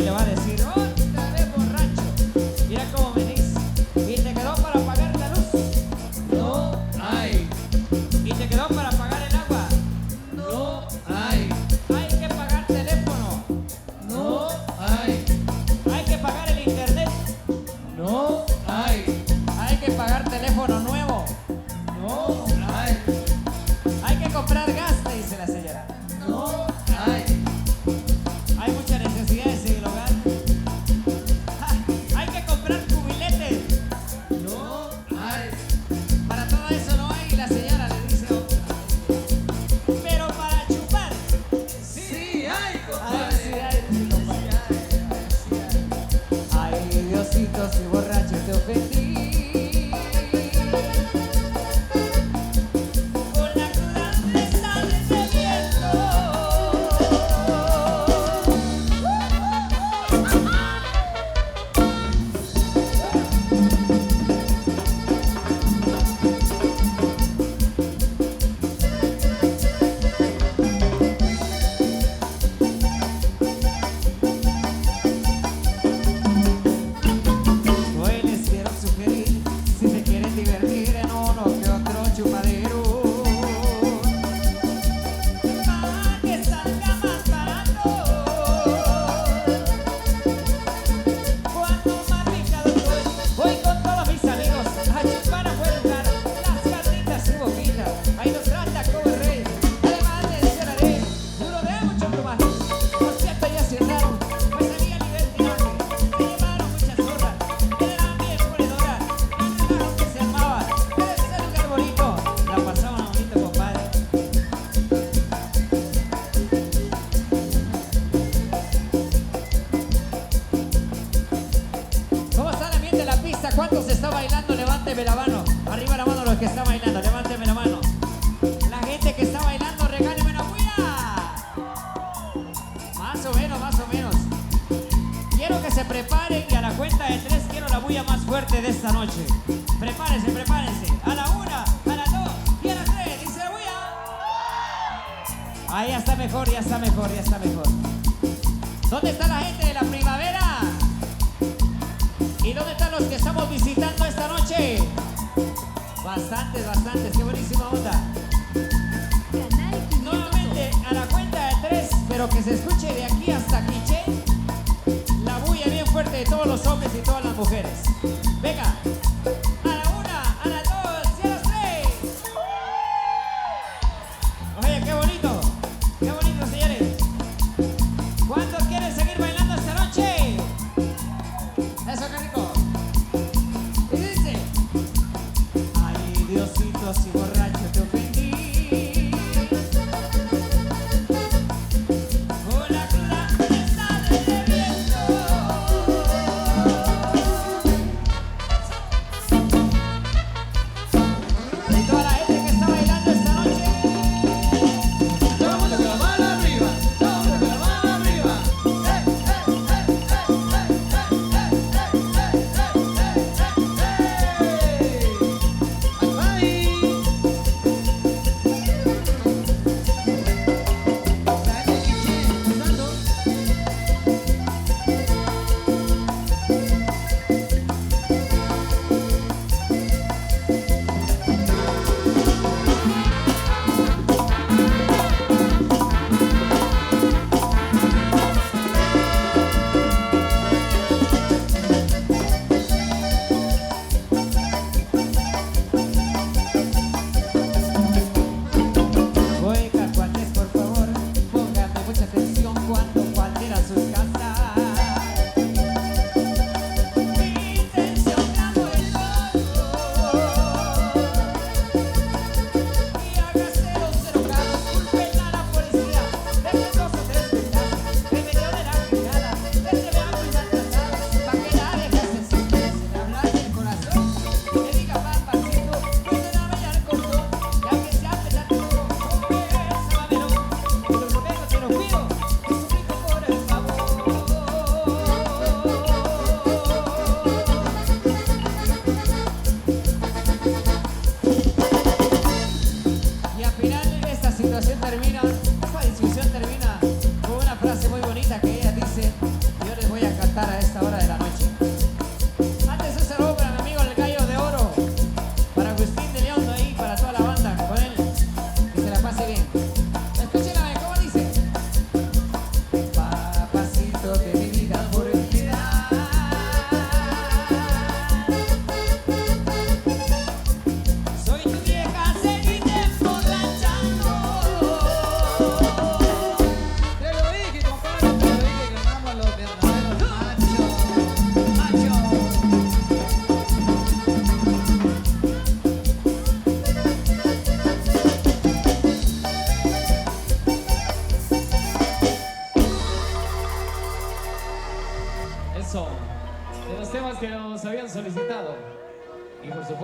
y le va a decir, otra vez borracho, mira cómo me dice, y te quedó para pagar la luz, No hay. y te quedó para pagar el agua, No hay. hay que pagar teléfono, No hay. hay que pagar el internet, No hay. hay que pagar teléfono nuevo, No hay. hay que comprar gas, te dice la señora. No hay. Hay muchas necesidades en el hogar. Hay que comprar cubiletes. No hay. Para todo eso no hay, la señora le dice a otra. Pero para chupar, Sí hay, ay, compadre. sí hay, sí, compadre. Ay, Diosito, si borracho te ofendí. Con la cruda me sales bebiendo. Hoy les quiero sugerir, si se quieren divertir en uno que otro chupadero, para que salga más barato. Cuando más picado estoy, voy con todos mis amigos a chupar a buen lugar, las carnitas y boquitas, ahí nos trata como el rey. Además les mencionaré, duro de mucho plumaje, por cierto ya cerraron, pues había libertinaje, se llevaron muchas zorras, eran bien ponedoras, el relajo que se armaba, pero ese lugar bonito, la pasaban bonito, compadre. ¿Cómo está el ambiente de la pista? ¿Cuántos está bailando? Levánteme la mano. Arriba la mano los que están bailando, levánteme la mano. La gente que está bailando, regáleme una bulla. Más o menos, más o menos. Quiero que se preparen y a la cuenta de 3 quiero la bulla más fuerte de esta noche. Prepárense, prepárense. A la 1, a la 2 y a la 3. Dice la bulla. Ahí ya está mejor, ya está mejor, ya está mejor. ¿Dónde está la gente de la primavera? ¿Y dónde están los que estamos visitando esta noche? Bastantes, bastantes, qué buenísima onda. Nuevamente a la cuenta de 3, pero que se escuche de aquí hasta Quiché, la bulla bien fuerte de todos los hombres y todas las mujeres. Venga, a la 1, a la 2 y a las 3. Oye, qué bonito, señores. ¿Cuántos quieren seguir bailando esta noche? Eso, qué rico. Y dice, ay, Diosito, si borracho te ofendí, con la cruda me sales bebiendo.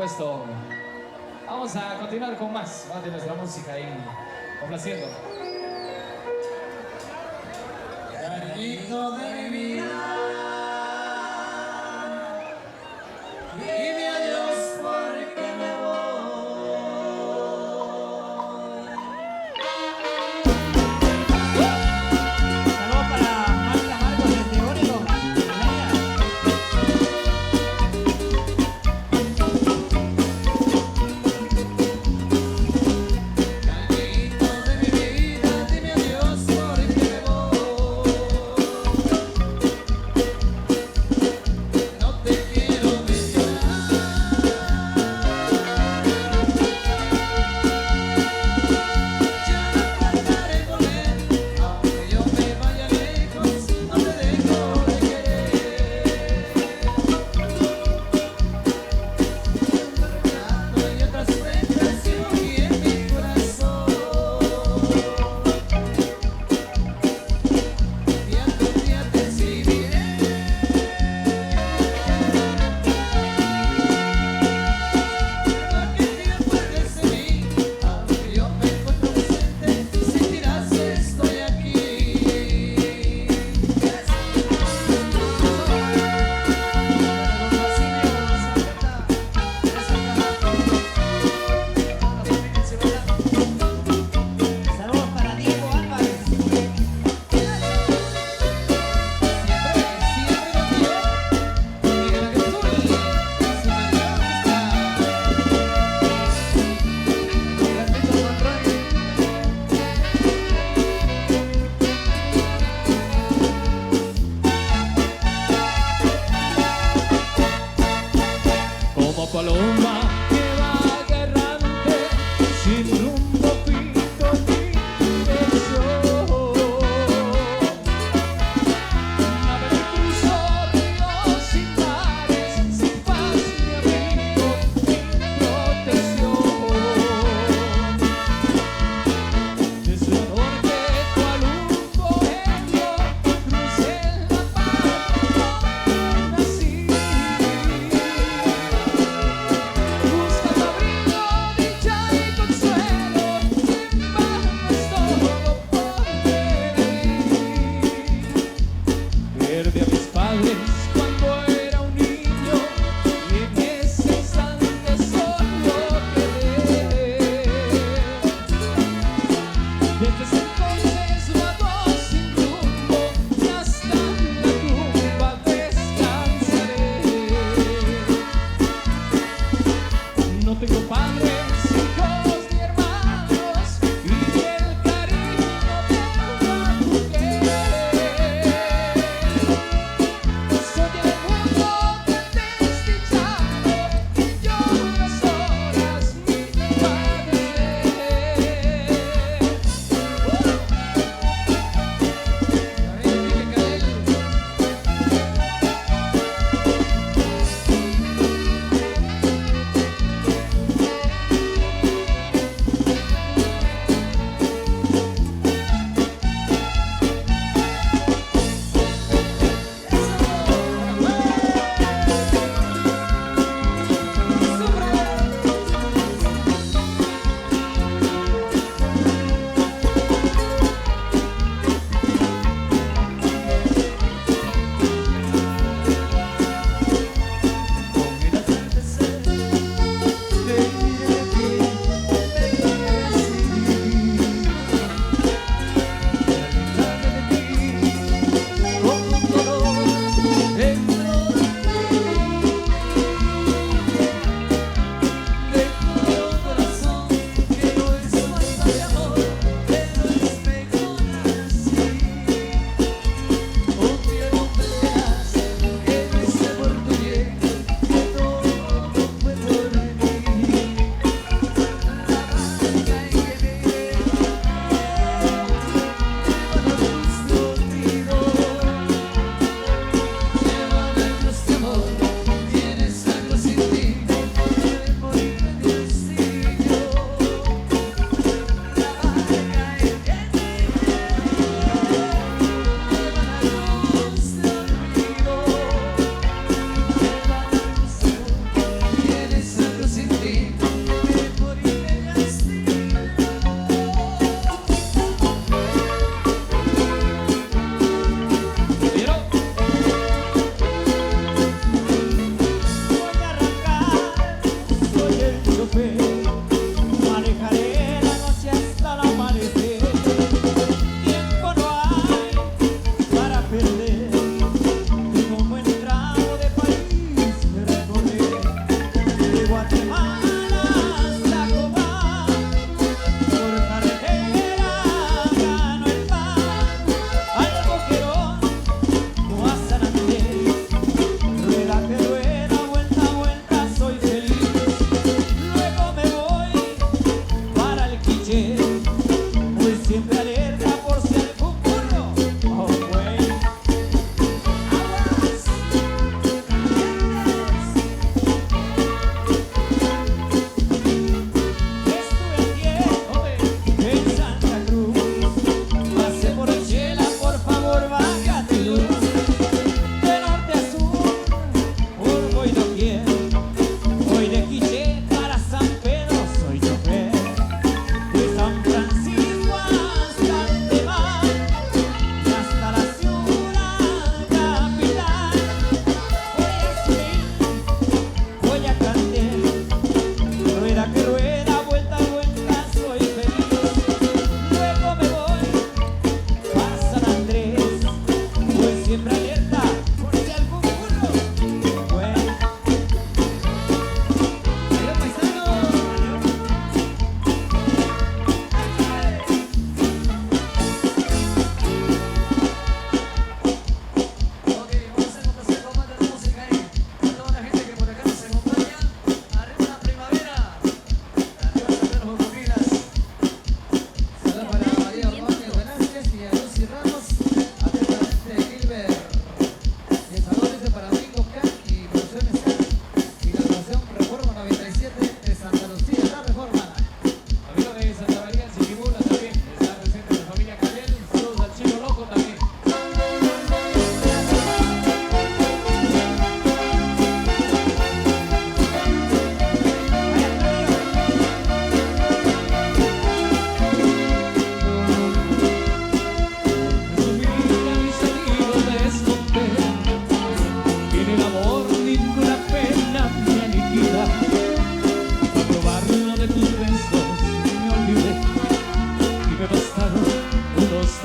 supuesto, vamos a continuar con más de nuestra música ahí, complaciendo. Cariñito de mi vida, dime adiós porque me voy. Saludos para Marta Marcos desde Oregon. Aleluya. Cariñito de mi vida, dime adiós porque me voy.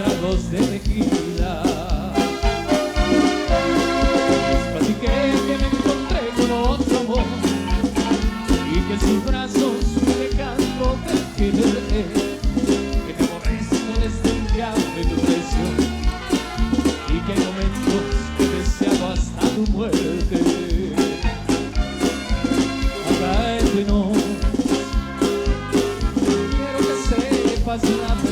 tragos de tequila. Platiqué que me encontré con otro amor y que en sus brazos me dejanto de quererte, que te aborrezco desde el día de tu traición y que hay momentos que he deseado hasta tu muerte. Acá entre nos quiero que sepas la verdad.